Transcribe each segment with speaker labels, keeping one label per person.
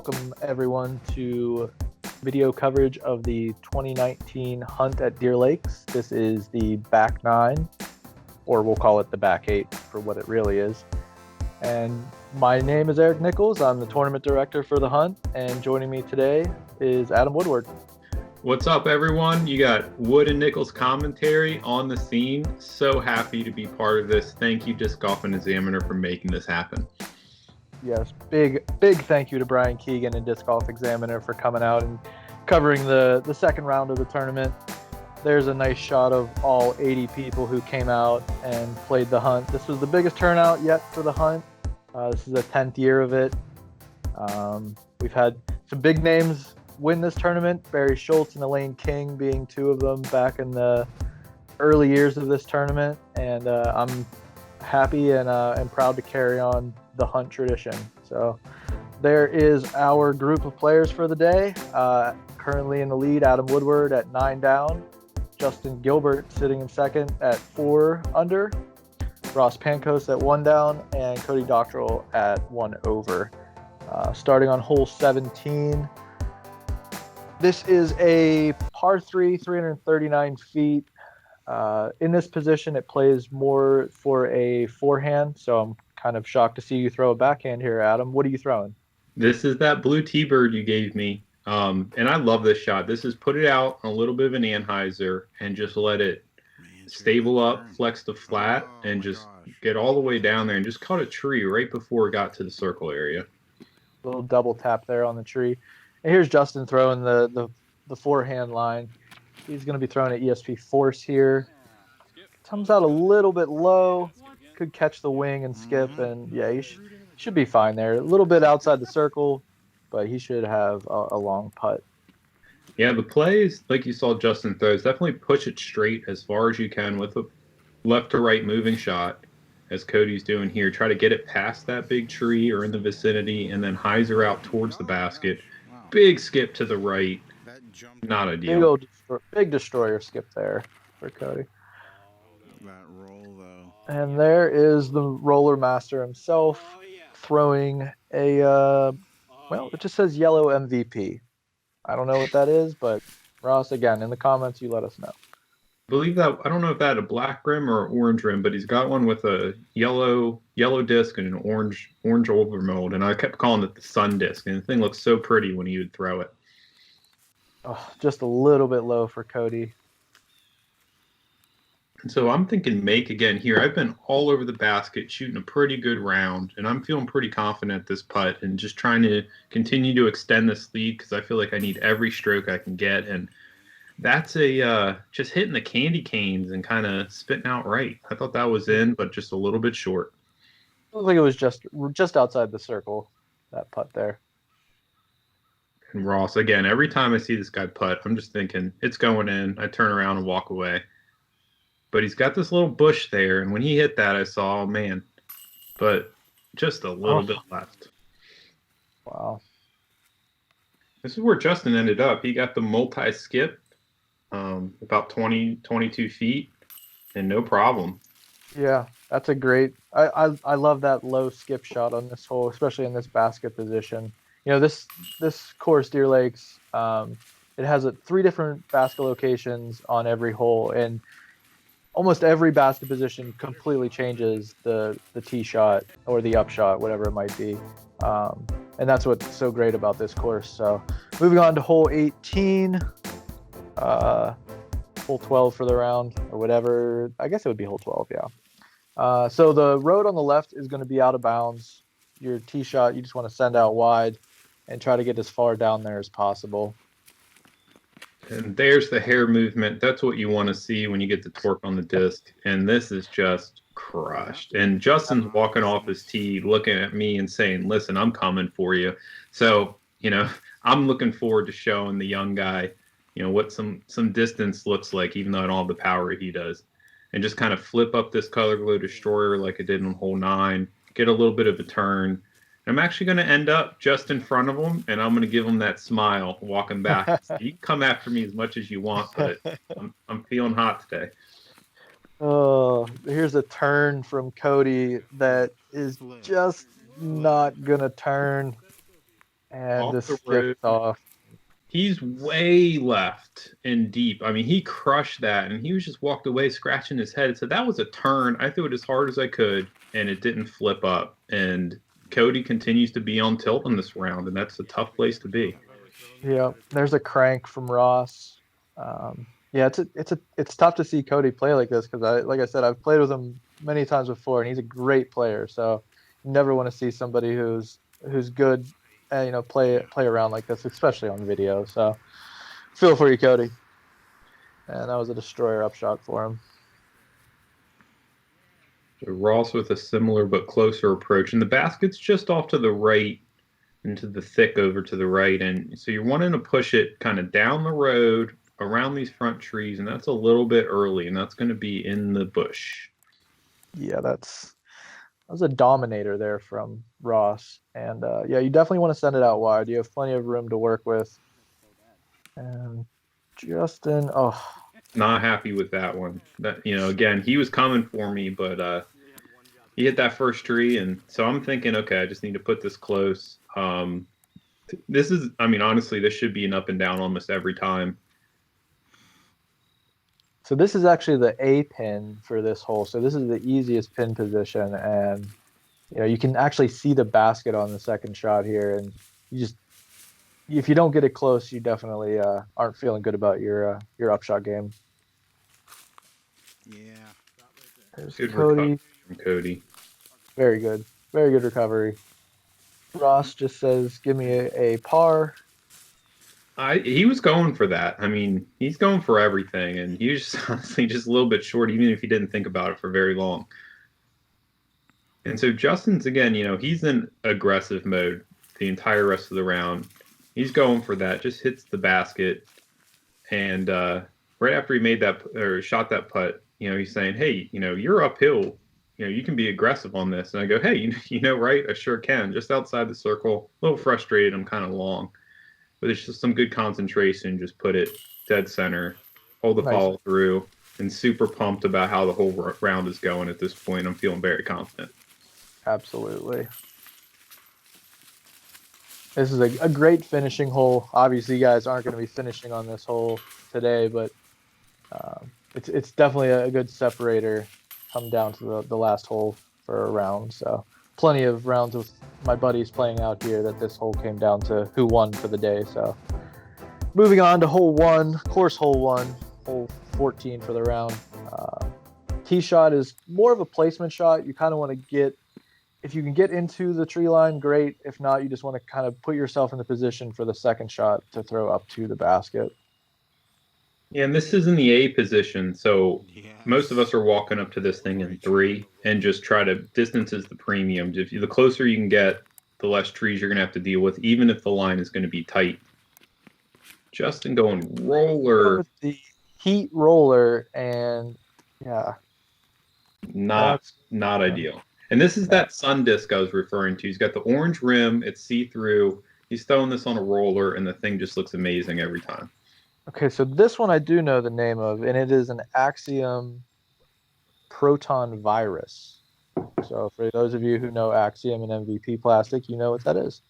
Speaker 1: welcome everyone to video coverage of the 2019 hunt at Deer Lakes. This is the back 9, or we'll call it the back 8 for what it really is. And my name is Eric Nichols. I'm the tournament director for the hunt, and joining me today is Adam Woodward.
Speaker 2: What's up, everyone? You got Wood and Nichols commentary on the scene. So happy to be part of this. Thank you, Disc Golf and Examiner, for making this happen.
Speaker 1: Yes, big thank you to Brian Keegan and Disc Golf Examiner for coming out and covering the second round of the tournament. There's a nice shot of all 80 people who came out and played the hunt. This was the biggest turnout yet for the hunt. This is the 10th year of it. We've had some big names win this tournament, Barry Schultz and Elaine King being two of them back in the early years of this tournament. And I'm happy and proud to carry on the hunt tradition. So there is our group of players for the day. Currently in the lead, Adam Woodward at 9 down, Justin Gilbert sitting in second at 4 under, Ross Pancoast at 1 down, and Cody Dockrill at 1 over. Starting on hole 17. This is a par 3, 339 feet. In this position, it plays more for a forehand, so I'm kind of shocked to see you throw a backhand here, Adam. What are you throwing?
Speaker 2: This is that blue T-bird you gave me, and I love this shot. This is put it out on a little bit of an Anheuser and just let it stable up, flex the flat, and just get all the way down there and just caught a tree right before it got to the circle area.
Speaker 1: Little double tap there on the tree. And here's Justin throwing the forehand line. He's going to be throwing an ESP Force here. Comes out a little bit low. Could catch the wing and skip. And, yeah, he should be fine there. A little bit outside the circle, but he should have a long putt.
Speaker 2: Yeah, the plays, like you saw Justin throw, is definitely push it straight as far as you can with a left to right moving shot, as Cody's doing here. Try to get it past that big tree or in the vicinity, and then hyzer out towards the basket. Big skip to the right. Not ideal.
Speaker 1: Big destroyer skip there for Cody. And there is the roller master himself throwing a, it just says yellow MVP. I don't know what that is, but Ross, again, in the comments, you let us know.
Speaker 2: I believe that, I don't know if that had a black rim or orange rim, but he's got one with a yellow disc and an orange overmold, and I kept calling it the sun disc, and the thing looks so pretty when he would throw it.
Speaker 1: Oh, just a little bit low for Cody.
Speaker 2: And so I'm thinking make again here. I've been all over the basket shooting a pretty good round, and I'm feeling pretty confident at this putt and just trying to continue to extend this lead because I feel like I need every stroke I can get. And that's just hitting the candy canes and kind of spitting out right. I thought that was in, but just a little bit short.
Speaker 1: It looked like it was just outside the circle, that putt there.
Speaker 2: And Ross, again, every time I see this guy putt, I'm just thinking, it's going in. I turn around and walk away. But he's got this little bush there, and when he hit that, I saw, oh, man. But just a little bit left.
Speaker 1: Wow.
Speaker 2: This is where Justin ended up. He got the multi-skip, about 22 feet, and no problem.
Speaker 1: Yeah, that's a great – I love that low skip shot on this hole, especially in this basket position. You know, this course, Deer Lakes, it has 3 different basket locations on every hole, and almost every basket position completely changes the tee shot or the up shot, whatever it might be. And that's what's so great about this course. So moving on to hole 18, hole 12 for the round or whatever. I guess it would be hole 12, yeah. So the road on the left is going to be out of bounds. Your tee shot, you just want to send out wide and try to get as far down there as possible.
Speaker 2: And there's the hair movement. That's what you want to see when you get the torque on the disc. And this is just crushed. And Justin's walking off his tee, looking at me and saying, listen, I'm coming for you. So, I'm looking forward to showing the young guy, what some distance looks like, even though I don't have the power he does. And just kind of flip up this color glow destroyer like I did on hole 9, get a little bit of a turn. I'm actually going to end up just in front of him, and I'm going to give him that smile walking back. So you can come after me as much as you want, but I'm feeling hot today.
Speaker 1: Oh, here's a turn from Cody that is just not going to turn. And
Speaker 2: Off
Speaker 1: just
Speaker 2: the
Speaker 1: skipped
Speaker 2: road.
Speaker 1: off.
Speaker 2: He's way left and deep. I mean, he crushed that, and he was just walked away scratching his head. So that was a turn. I threw it as hard as I could, and it didn't flip up. And Cody continues to be on tilt in this round, and that's a tough place to be.
Speaker 1: Yeah, there's a crank from Ross. Yeah, it's tough to see Cody play like this because like I said, I've played with him many times before, and he's a great player. So you never want to see somebody who's good, play around like this, especially on video. So feel for you, Cody. And that was a destroyer upshot for him.
Speaker 2: So Ross with a similar but closer approach, and the basket's just off to the right into the thick over to the right. And so you're wanting to push it kind of down the road around these front trees, and that's a little bit early, and that's going to be in the bush.
Speaker 1: Yeah, that was a dominator there from Ross. And yeah, you definitely want to send it out wide. You have plenty of room to work with. And Justin,
Speaker 2: Not happy with that one. That again, he was coming for me, but he hit that first tree, and so I'm thinking, okay, I just need to put this close. This is, I mean, honestly, this should be an up and down almost every time.
Speaker 1: so this is actually the A pin for this hole. So this is the easiest pin position, and you can actually see the basket on the second shot here, and if you don't get it close, you definitely aren't feeling good about your upshot game.
Speaker 3: Yeah.
Speaker 1: There's
Speaker 2: Good
Speaker 1: Cody.
Speaker 2: recovery from Cody.
Speaker 1: Very good recovery. Ross just says, "Give me a par."
Speaker 2: He was going for that. I mean, he's going for everything, and he was just, honestly just a little bit short, even if he didn't think about it for very long. And so Justin's, again, he's in aggressive mode the entire rest of the round. He's going for that, just hits the basket, and right after he made that or shot that putt, he's saying, "Hey, you're uphill. You can be aggressive on this." And I go, "Hey, right? I sure can. Just outside the circle, a little frustrated. I'm kind of long." But it's just some good concentration. Just put it dead center, hold the
Speaker 1: Nice.
Speaker 2: follow through, and super pumped about how the whole round is going at this point. I'm feeling very confident.
Speaker 1: Absolutely. This is a great finishing hole. Obviously, you guys aren't going to be finishing on this hole today, but it's definitely a good separator come down to the last hole for a round. So plenty of rounds with my buddies playing out here that this hole came down to who won for the day. So moving on to hole 1, course hole 1, hole 14 for the round. Tee shot is more of a placement shot. You kind of want to get, if you can get into the tree line, great. If not, you just want to kind of put yourself in the position for the second shot to throw up to the basket.
Speaker 2: Yeah, and this is in the A position, so
Speaker 3: Yes.
Speaker 2: most of us are walking up to this thing in 3 and just try to distance is the premium. The closer you can get, the less trees you're going to have to deal with, even if the line is going to be tight. Justin going roller.
Speaker 1: With the heat roller, and yeah,
Speaker 2: Not ideal. And this is that sun disc I was referring to. He's got the orange rim, it's see-through. He's throwing this on a roller, and the thing just looks amazing every time.
Speaker 1: Okay, so this one I do know the name of, and it is an Axiom Proton Virus. So for those of you who know Axiom and MVP plastic, you know what that is.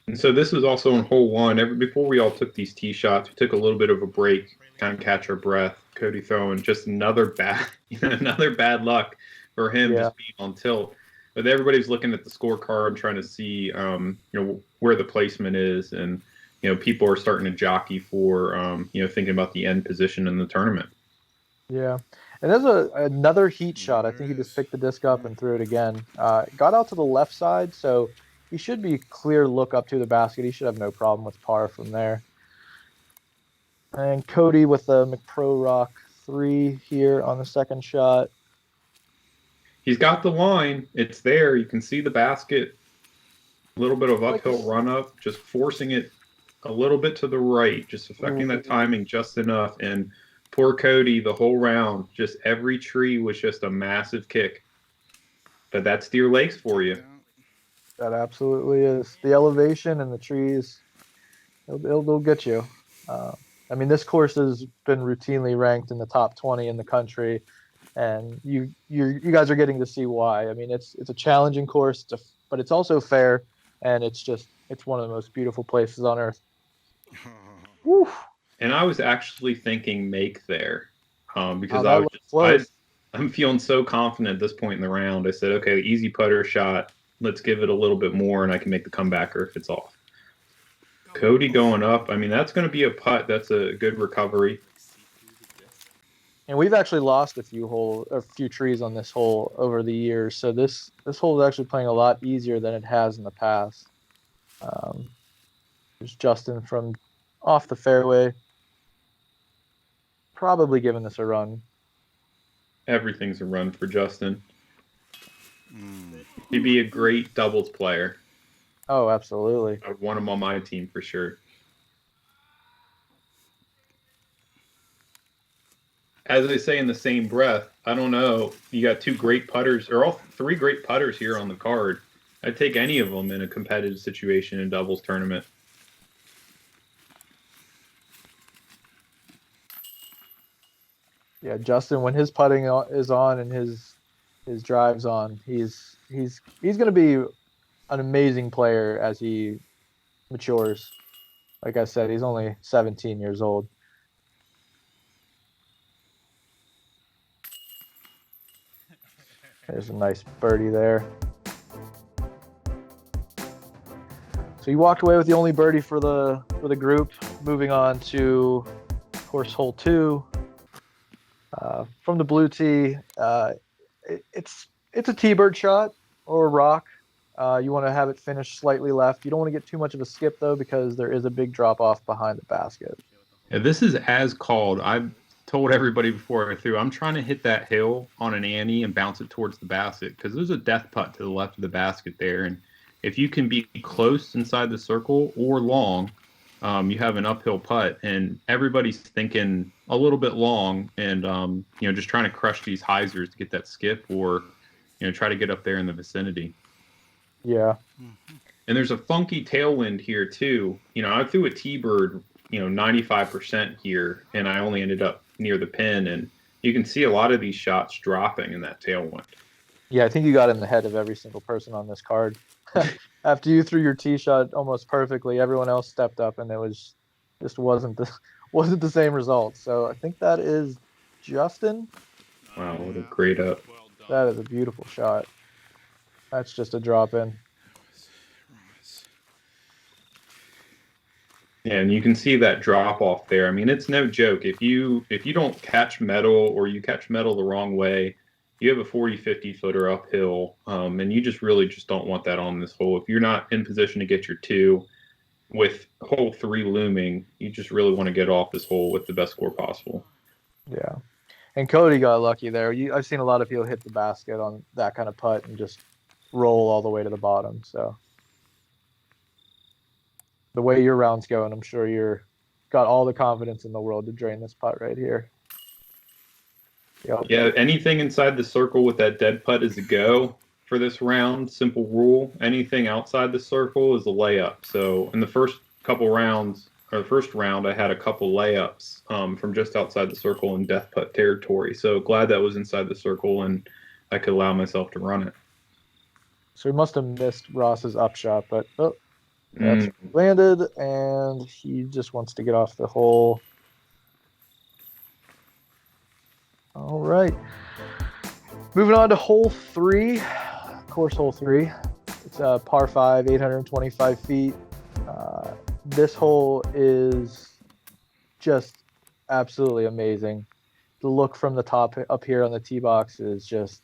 Speaker 2: And so this was also in hole 1. Before we all took these tee shots, we took a little bit of a break, kind of catch our breath. Cody throwing just another bad luck for him, just being on tilt. But everybody's looking at the scorecard, trying to see, where the placement is, and people are starting to jockey for, thinking about the end position in the tournament.
Speaker 1: Yeah, and there's another heat shot. I think he just picked the disc up and threw it again. Got out to the left side, so he should be clear look up to the basket. He should have no problem with par from there. And Cody with the McPro Rock 3 here on the second shot.
Speaker 2: He's got the line. It's there. You can see the basket. A little bit of uphill run up, just forcing it a little bit to the right, just affecting that timing just enough. And poor Cody, the whole round, just every tree was just a massive kick. But that's Deer Lakes for you.
Speaker 1: That absolutely is. The elevation and the trees, they'll get you. I mean, this course has been routinely ranked in the top 20 in the country. and you guys are getting to see why. I mean, it's a challenging course, but it's also fair, and it's one of the most beautiful places on earth. Woo.
Speaker 2: And I was actually thinking make there, because I'm feeling so confident at this point in the round. I said, okay, easy putter shot. Let's give it a little bit more, and I can make the comebacker if it's off. Cody going up. I mean, that's going to be a putt. That's a good recovery.
Speaker 1: And we've actually lost a few trees on this hole over the years. So this hole is actually playing a lot easier than it has in the past. There's Justin from off the fairway, probably giving this a run.
Speaker 2: Everything's a run for Justin. He'd be a great doubles player.
Speaker 1: Oh, absolutely.
Speaker 2: I'd want him on my team for sure. As I say in the same breath, I don't know. You got two great putters, or all three great putters here on the card. I'd take any of them in a competitive situation in doubles tournament.
Speaker 1: Yeah, Justin, when his putting is on and his drive's on, he's going to be an amazing player as he matures. Like I said, he's only 17 years old. There's a nice birdie there. So you walked away with the only birdie for the group. Moving on to course hole 2. From the blue tee, it's a T-bird shot or a rock. You want to have it finish slightly left. You don't want to get too much of a skip though, because there is a big drop off behind the basket.
Speaker 2: Yeah, this is as called. I've told everybody before I threw, I'm trying to hit that hill on an ante and bounce it towards the basket, because there's a death putt to the left of the basket there, and if you can be close inside the circle or long, you have an uphill putt, and everybody's thinking a little bit long, and just trying to crush these hyzers to get that skip, or try to get up there in the vicinity.
Speaker 1: Yeah.
Speaker 2: And there's a funky tailwind here too. I threw a T-bird 95% here, and I only ended up near the pin, and you can see a lot of these shots dropping in that tailwind.
Speaker 1: Yeah, I think you got in the head of every single person on this card. After you threw your tee shot almost perfectly, everyone else stepped up, and it wasn't the same result. So I think that is Justin.
Speaker 2: Wow, what a great up!
Speaker 1: That is a beautiful shot. That's just a drop in.
Speaker 2: Yeah, and you can see that drop off there. I mean, it's no joke. If you don't catch metal, or you catch metal the wrong way, you have a 40-50 footer uphill, and you really don't want that on this hole. If you're not in position to get your 2 with hole 3 looming, you just really want to get off this hole with the best score possible.
Speaker 1: Yeah, and Cody got lucky there. I've seen a lot of people hit the basket on that kind of putt and just roll all the way to the bottom. So the way your round's going, I'm sure you're got all the confidence in the world to drain this putt right here. Yep.
Speaker 2: Yeah, anything inside the circle with that dead putt is a go for this round. Simple rule. Anything outside the circle is a layup. So in the first round, I had a couple layups from just outside the circle in death putt territory. So glad that was inside the circle, and I could allow myself to run it.
Speaker 1: So he must have missed Ross's upshot, but that's landed, and he just wants to get off the hole. All right. Moving on to hole 3, course hole 3. It's a par 5, 825 feet. This hole is just absolutely amazing. The look from the top up here on the tee box is just,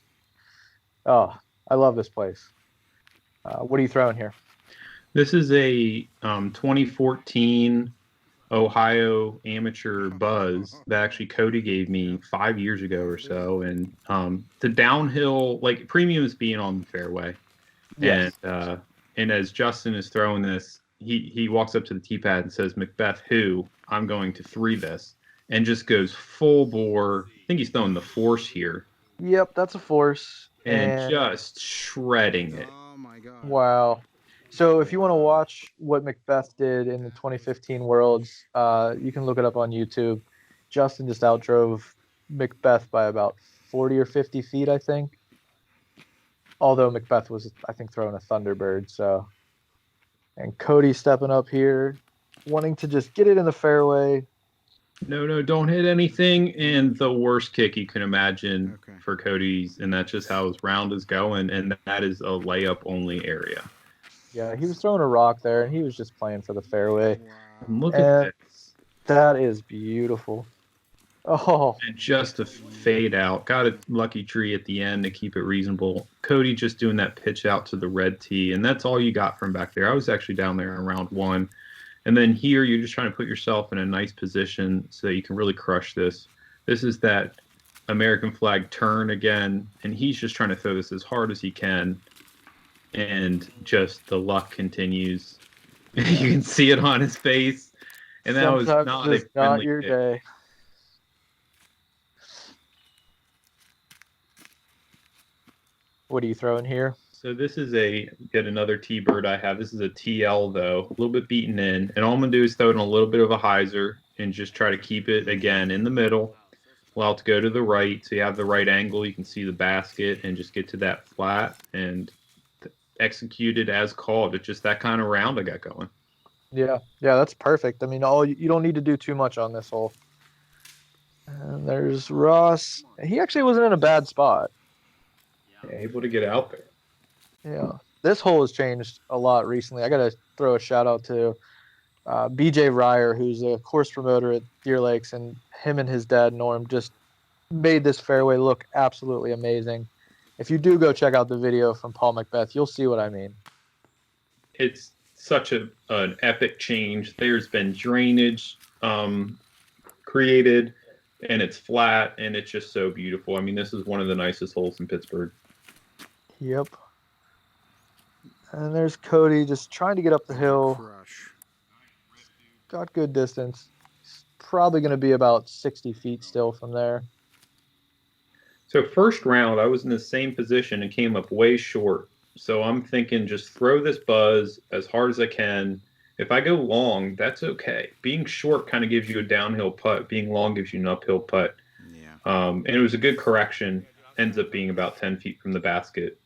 Speaker 1: I love this place. What are you throwing here?
Speaker 2: This is a 2014 Ohio amateur buzz that actually Cody gave me 5 years ago or so, and the downhill, like, premiums being on the fairway. Yes. And as Justin is throwing this, he walks up to the tee pad and says, "Macbeth, who? I'm going to 3 this," and just goes full bore. I think he's throwing the force here.
Speaker 1: Yep, that's a force.
Speaker 2: And just shredding it.
Speaker 3: Oh my God.
Speaker 1: Wow. So if you want to watch what Macbeth did in the 2015 Worlds, you can look it up on YouTube. Justin just outdrove Macbeth by about 40 or 50 feet, I think. Although Macbeth was, I think, throwing a Thunderbird. So, and Cody stepping up here, wanting to just get it in the fairway.
Speaker 2: No, don't hit anything. And the worst kick you can imagine for Cody's, and that's just how his round is going. And that is a layup only area.
Speaker 1: Yeah, he was throwing a rock there, and he was just playing for the fairway.
Speaker 3: Wow.
Speaker 2: And look at this.
Speaker 1: That is beautiful. Oh,
Speaker 2: And just a fade out. Got a lucky tree at the end to keep it reasonable. Cody just doing that pitch out to the red tee, and that's all you got from back there. I was actually down there in round 1. And then here, you're just trying to put yourself in a nice position so that you can really crush this. This is that American flag turn again, and he's just trying to throw this as hard as he can. And just the luck continues. You can see it on his face. And that was not a friendly
Speaker 1: your
Speaker 2: kick.
Speaker 1: day. What are you throwing here?
Speaker 2: So this is yet another T-bird I have. This is a TL though, a little bit beaten in. And all I'm gonna do is throw it in a little bit of a hyzer and just try to keep it again in the middle. Allow it to go to the right, so you have the right angle. You can see the basket and just get to that flat and execute it as called. It's just that kind of round I got going.
Speaker 1: Yeah, that's perfect. I mean, you don't need to do too much on this hole. And there's Ross. He actually wasn't in a bad spot.
Speaker 2: Yeah, able to get out there.
Speaker 1: Yeah, this hole has changed a lot recently. I got to throw a shout out to BJ Ryer, who's a course promoter at Deer Lakes, and him and his dad Norm just made this fairway look absolutely amazing. If you do go check out the video from Paul Macbeth, you'll see what I mean.
Speaker 2: It's such an epic change. There's been drainage created, and it's flat, and it's just so beautiful. I mean, this is one of the nicest holes in Pittsburgh.
Speaker 1: Yep. And there's Cody just trying to get up the hill.
Speaker 3: Crush.
Speaker 1: Got good distance. He's probably going to be about 60 feet still from there.
Speaker 2: So first round, I was in the same position and came up way short. So I'm thinking just throw this buzz as hard as I can. If I go long, that's okay. Being short kind of gives you a downhill putt. Being long gives you an uphill putt.
Speaker 3: Yeah.
Speaker 2: And it was a good correction. Ends up being about 10 feet from the basket.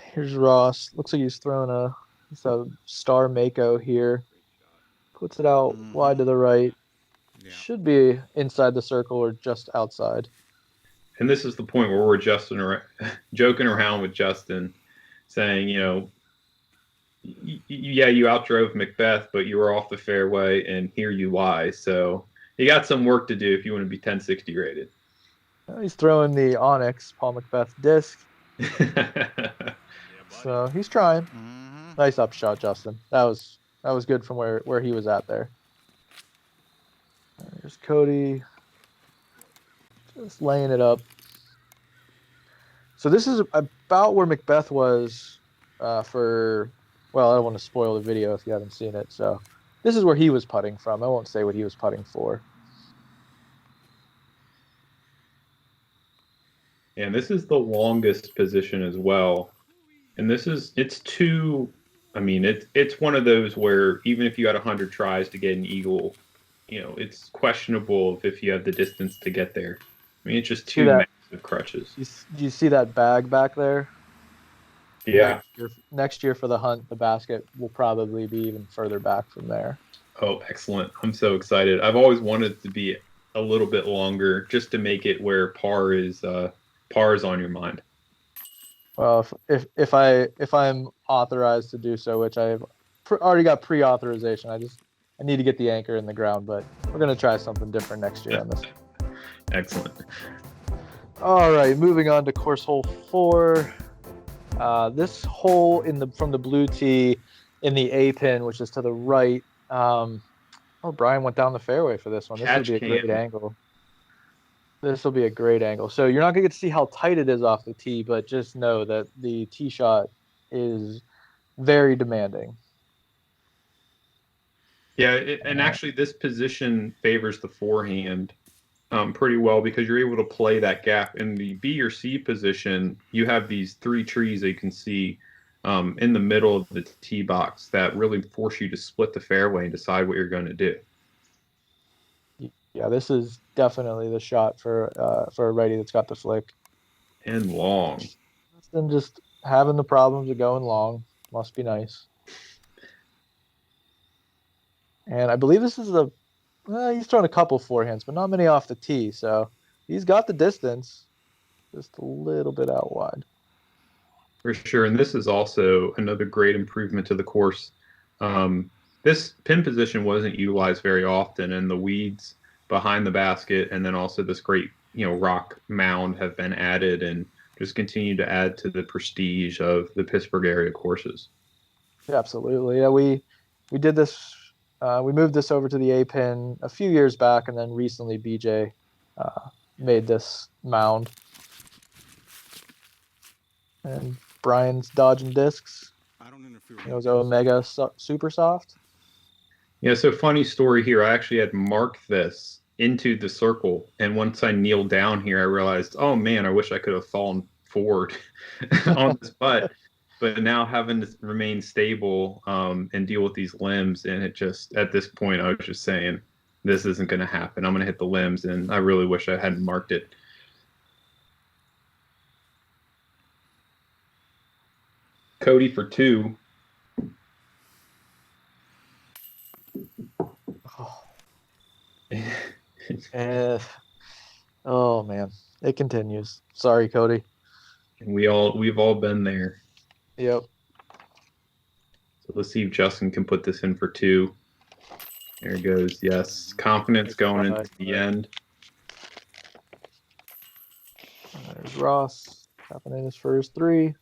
Speaker 1: Here's Ross. Looks like he's throwing a star Mako here. Puts it out wide to the right.
Speaker 3: Yeah.
Speaker 1: Should be inside the circle or just outside.
Speaker 2: And this is the point where we're joking around with Justin, saying, you outdrove Macbeth, but you were off the fairway, and here you lie. So you got some work to do if you want to be 1060 rated.
Speaker 1: He's throwing the Onyx Paul Macbeth disc. So he's trying.
Speaker 3: Mm-hmm.
Speaker 1: Nice upshot, Justin. That was good from where he was at there. There's Cody. Just laying it up. So this is about where Macbeth was I don't want to spoil the video if you haven't seen it. So this is where he was putting from. I won't say what he was putting for.
Speaker 2: And this is the longest position as well. And it's one of those where even if you had 100 tries to get an eagle, it's questionable if you have the distance to get there. I mean, it's just two massive crutches.
Speaker 1: Do you see that bag back there?
Speaker 2: Yeah.
Speaker 1: Next year for the hunt, the basket will probably be even further back from there.
Speaker 2: Oh, excellent. I'm so excited. I've always wanted it to be a little bit longer just to make it where par is on your mind.
Speaker 1: Well, if I'm authorized to do so, which I've already got pre-authorization, I need to get the anchor in the ground, but we're going to try something different next year on this.
Speaker 2: Excellent.
Speaker 1: All right, moving on to course hole 4. This hole from the blue tee in the A pin, which is to the right. Brian went down the fairway for this one. This will be a great angle. This will be a great angle. So you're not going to get to see how tight it is off the tee, but just know that the tee shot is very demanding.
Speaker 2: Yeah, and actually this position favors the forehand pretty well because you're able to play that gap. In the B or C position, you have these 3 trees that you can see in the middle of the tee box that really force you to split the fairway and decide what you're going to do.
Speaker 1: Yeah, this is definitely the shot for a righty that's got the flick.
Speaker 2: And long.
Speaker 1: And just having the problems of going long must be nice. And I believe this is he's thrown a couple forehands, but not many off the tee. So he's got the distance, just a little bit out wide.
Speaker 2: For sure. And this is also another great improvement to the course. Um, this pin position wasn't utilized very often, and the weeds behind the basket and then also this great, rock mound have been added and just continue to add to the prestige of the Pittsburgh area courses.
Speaker 1: Yeah, absolutely. Yeah, we did this. We moved this over to the A pin a few years back, and then recently BJ made this mound. And Brian's dodging discs.
Speaker 3: I don't interfere.
Speaker 1: It was Omega Super Soft.
Speaker 2: Yeah, so funny story here. I actually had marked this into the circle, and once I kneeled down here, I realized, oh man, I wish I could have fallen forward on this putt. But now having to remain stable and deal with these limbs, and it just at this point, I was just saying, this isn't going to happen. I'm going to hit the limbs, and I really wish I hadn't marked it. Cody for 2.
Speaker 1: Oh man, it continues. Sorry, Cody.
Speaker 2: And we've all been there.
Speaker 1: Yep.
Speaker 2: So let's see if Justin can put this in for 2. There it goes. Yes, confidence going into the end.
Speaker 1: There's Ross tapping in his first 3.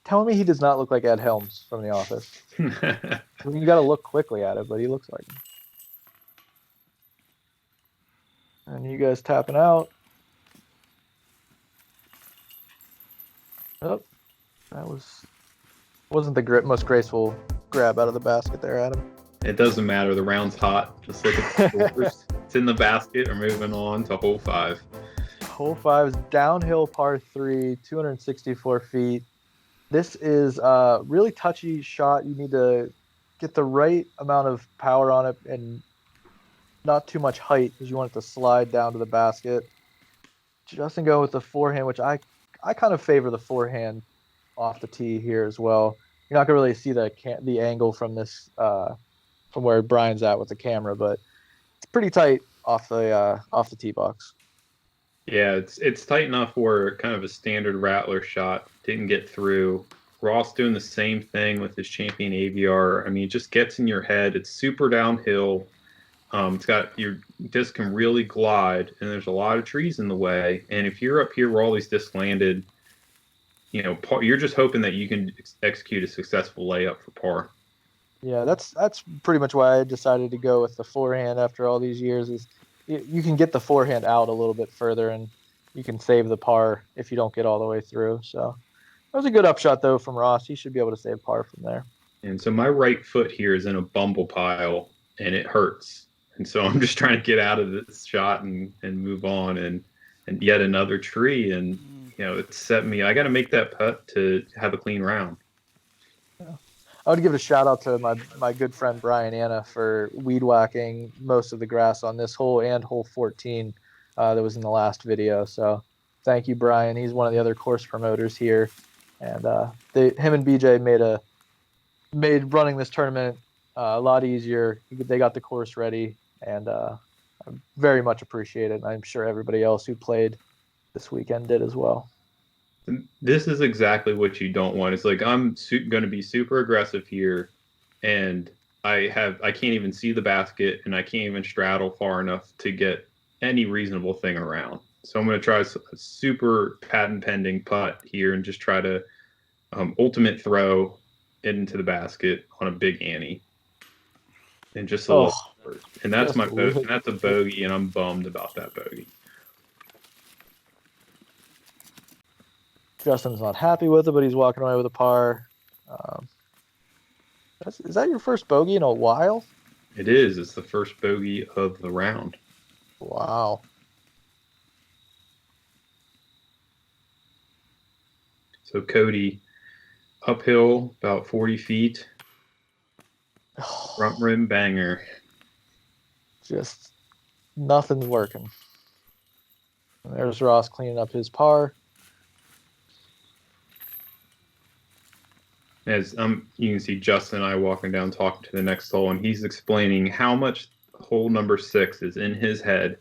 Speaker 1: Telling me he does not look like Ed Helms from The Office. I mean, you got to look quickly at it, but he looks like him. And you guys tapping out. Oh, that wasn't the most graceful grab out of the basket there, Adam.
Speaker 2: It doesn't matter. The round's hot. Just look at the scores. It's in the basket. We're moving on to hole 5.
Speaker 1: Hole 5 is downhill par 3, 264 feet. This is a really touchy shot. You need to get the right amount of power on it and not too much height because you want it to slide down to the basket. Justin going with the forehand, which I kind of favor the forehand off the tee here as well. You're not gonna really see the angle from this from where Brian's at with the camera, but it's pretty tight off the tee box.
Speaker 2: Yeah, it's tight enough where kind of a standard rattler shot didn't get through. Ross doing the same thing with his champion AVR. I mean, it just gets in your head. It's super downhill. It's got your disc can really glide, and there's a lot of trees in the way. And if you're up here where all these discs landed, you're just hoping that you can execute a successful layup for par.
Speaker 1: Yeah, that's pretty much why I decided to go with the forehand after all these years. Is you can get the forehand out a little bit further, and you can save the par if you don't get all the way through. So that was a good upshot though from Ross. He should be able to save par from there.
Speaker 2: And so my right foot here is in a bumble pile, and it hurts. And so I'm just trying to get out of this shot and move on. And yet another tree, and it set me. I got to make that putt to have a clean round.
Speaker 1: Yeah. I would give a shout out to my good friend Brian Anna for weed whacking most of the grass on this hole and hole 14 that was in the last video. So thank you, Brian. He's one of the other course promoters here, and him and BJ made running this tournament a lot easier. They got the course ready, and I very much appreciate it. And I'm sure everybody else who played this weekend did as well.
Speaker 2: This is exactly what you don't want. It's like I'm going to be super aggressive here, and I can't even see the basket, and I can't even straddle far enough to get any reasonable thing around. So I'm going to try a super patent pending putt here and just try to ultimate throw it into the basket on a big ante, and just a little. And that's and that's a bogey, and I'm bummed about that bogey.
Speaker 1: Justin's not happy with it, but he's walking away with a par. Is that your first bogey in a while?
Speaker 2: It is. It's the first bogey of the round.
Speaker 1: Wow.
Speaker 2: So Cody, uphill about 40 feet. Front rim banger.
Speaker 1: Just nothing's working. And there's Ross cleaning up his par.
Speaker 2: As you can see Justin and I walking down talking to the next hole, and he's explaining how much hole number 6 is in his head,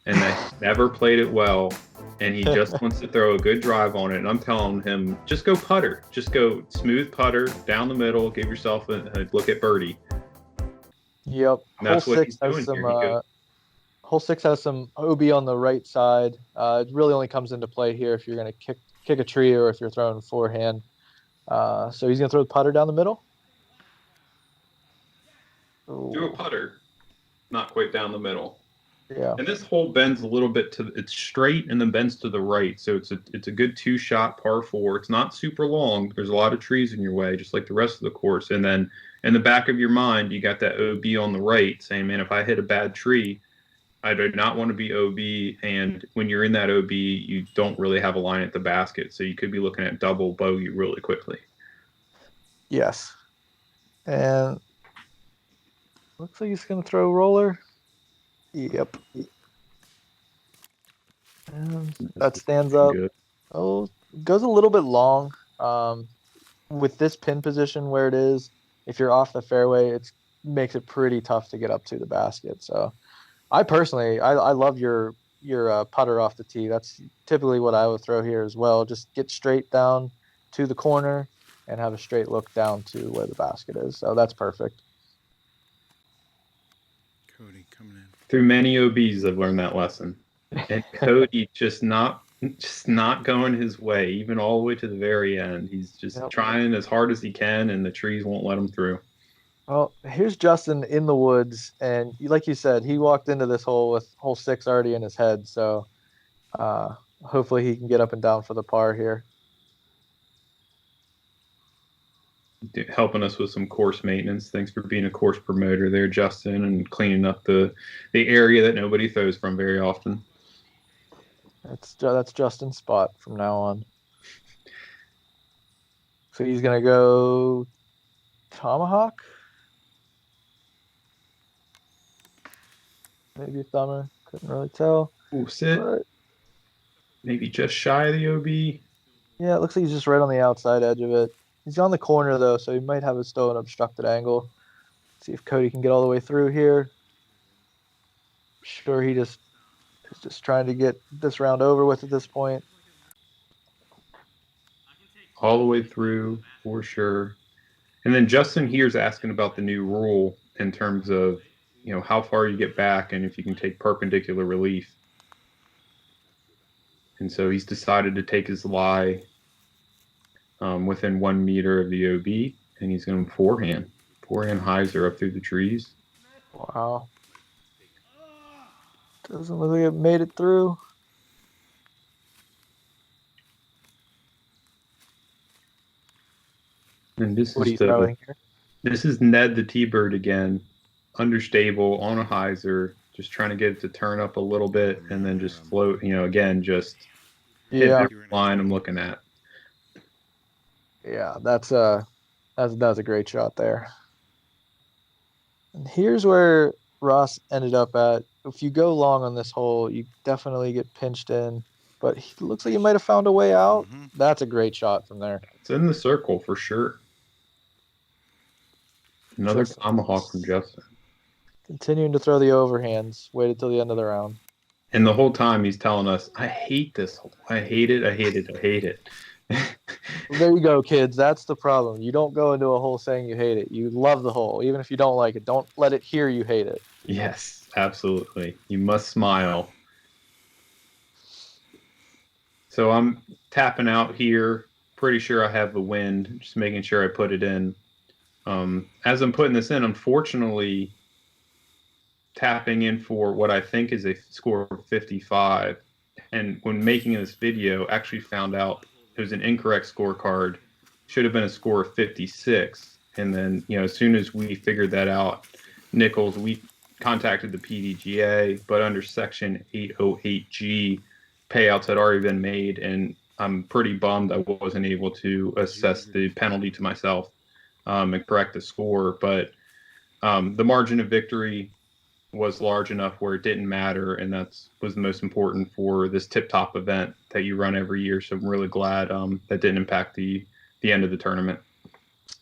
Speaker 2: and that he never played it well, and he just wants to throw a good drive on it. And I'm telling him, just go putter, just go smooth putter down the middle, give yourself a look at birdie.
Speaker 1: Yep.
Speaker 2: And that's
Speaker 1: hole
Speaker 2: what
Speaker 1: 6
Speaker 2: he's
Speaker 1: has
Speaker 2: doing
Speaker 1: some.
Speaker 2: here.
Speaker 1: Hole 6 has some OB on the right side. It really only comes into play here if you're going to kick a tree or if you're throwing forehand. So he's going to throw the putter down the middle.
Speaker 2: Do a putter, not quite down the middle.
Speaker 1: Yeah.
Speaker 2: And this hole bends a little bit it's straight and then bends to the right. So it's a good 2-shot par 4. It's not super long. There's a lot of trees in your way, just like the rest of the course. And then in the back of your mind, you got that OB on the right saying, man, if I hit a bad tree, I do not want to be OB. And when you're in that OB, you don't really have a line at the basket. So you could be looking at double bogey really quickly.
Speaker 1: Yes. And looks like he's going to throw roller. Yep. And that stands up.
Speaker 2: Good.
Speaker 1: Oh, goes a little bit long. With this pin position where it is, if you're off the fairway, it makes it pretty tough to get up to the basket. So I personally, I love your putter off the tee. That's typically what I would throw here as well. Just get straight down to the corner and have a straight look down to where the basket is. So that's perfect.
Speaker 3: Cody coming in.
Speaker 2: Through many OBs, I've learned that lesson. And Cody just not going his way, even all the way to the very end. He's just trying as hard as he can, and the trees won't let him through.
Speaker 1: Well, here's Justin in the woods, and like you said, he walked into this hole with hole 6 already in his head, so hopefully he can get up and down for the par here.
Speaker 2: Helping us with some course maintenance. Thanks for being a course promoter there, Justin, and cleaning up the area that nobody throws from very often.
Speaker 1: That's Justin's spot from now on. So he's going to go tomahawk. Maybe a thumber. Couldn't really tell.
Speaker 2: Ooh, sit. But maybe just shy of the OB.
Speaker 1: Yeah, it looks like he's just right on the outside edge of it. He's on the corner, though, so he might have still an obstructed angle. See if Cody can get all the way through here. Sure, he is just trying to get this round over with at this point.
Speaker 2: All the way through, for sure. And then Justin here's asking about the new rule in terms of, how far you get back and if you can take perpendicular relief. And so he's decided to take his lie within 1 meter of the OB, and he's going to forehand hyzer up through the trees.
Speaker 1: Wow. Doesn't look like it made it through.
Speaker 2: And this
Speaker 1: what are you throwing here?
Speaker 2: This is Ned the T-Bird again, understable on a hyzer, just trying to get it to turn up a little bit and then just float. Again, just hit every line I'm looking at.
Speaker 1: Yeah, that's a great shot there. And here's where Ross ended up at. If you go long on this hole, you definitely get pinched in. But he looks like he might have found a way out. Mm-hmm. That's a great shot from there.
Speaker 2: It's in the circle for sure. Another tomahawk from Justin.
Speaker 1: Continuing to throw the overhands. Waited till the end of the round.
Speaker 2: And the whole time he's telling us, I hate this hole. I hate it. I hate it. I hate it.
Speaker 1: There you go, kids. That's the problem. You don't go into a hole saying you hate it. You love the hole. Even if you don't like it, don't let it hear you hate it.
Speaker 2: Yes, absolutely. You must smile. So I'm tapping out here. Pretty sure I have the wind. Just making sure I put it in. As I'm putting this in, unfortunately, tapping in for what I think is a score of 55. And when making this video, actually found out it was an incorrect scorecard. Should have been a score of 56. And then, as soon as we figured that out, Nichols, we contacted the PDGA, but under Section 808G, payouts had already been made, and I'm pretty bummed I wasn't able to assess the penalty to myself and correct the score. But the margin of victory was large enough where it didn't matter, and was the most important for this tip-top event that you run every year. So I'm really glad that didn't impact the end of the tournament.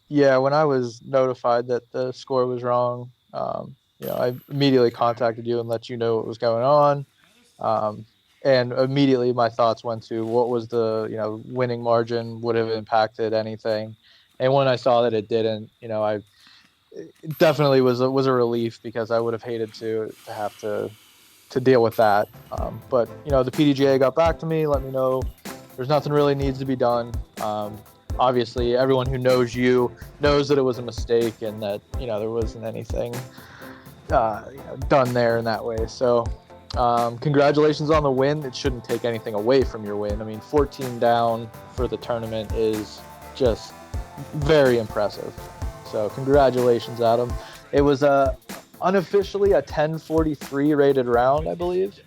Speaker 1: Yeah, when I was notified that the score was wrong, I immediately contacted you and let you know what was going on. And immediately my thoughts went to what was the winning margin, would have impacted anything. And when I saw that it didn't, it definitely was a relief, because I would have hated to have to deal with that. But the PDGA got back to me, let me know there's nothing really needs to be done. Obviously, everyone who knows you knows that it was a mistake and that there wasn't anything done there in that way. So congratulations on the win. It shouldn't take anything away from your win. I mean, 14 down for the tournament is just very impressive. So congratulations, Adam. It was unofficially a 10:43 rated round, I believe.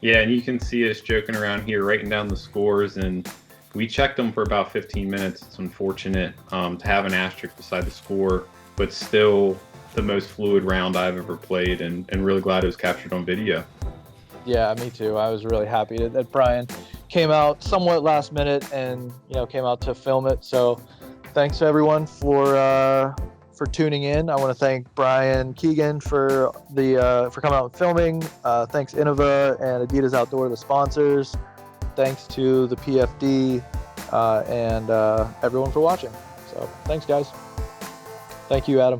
Speaker 2: Yeah, and you can see us joking around here, writing down the scores, and we checked them for about 15 minutes. It's unfortunate to have an asterisk beside the score, but still the most fluid round I've ever played, and really glad it was captured on video.
Speaker 1: Yeah, me too. I was really happy that Brian came out somewhat last minute and came out to film it. So thanks to everyone for tuning in. I want to thank Brian Keegan for coming out and filming. Thanks Innova and Adidas Outdoor, the sponsors. Thanks to the PFD and everyone for watching. So thanks, guys. Thank you, Adam.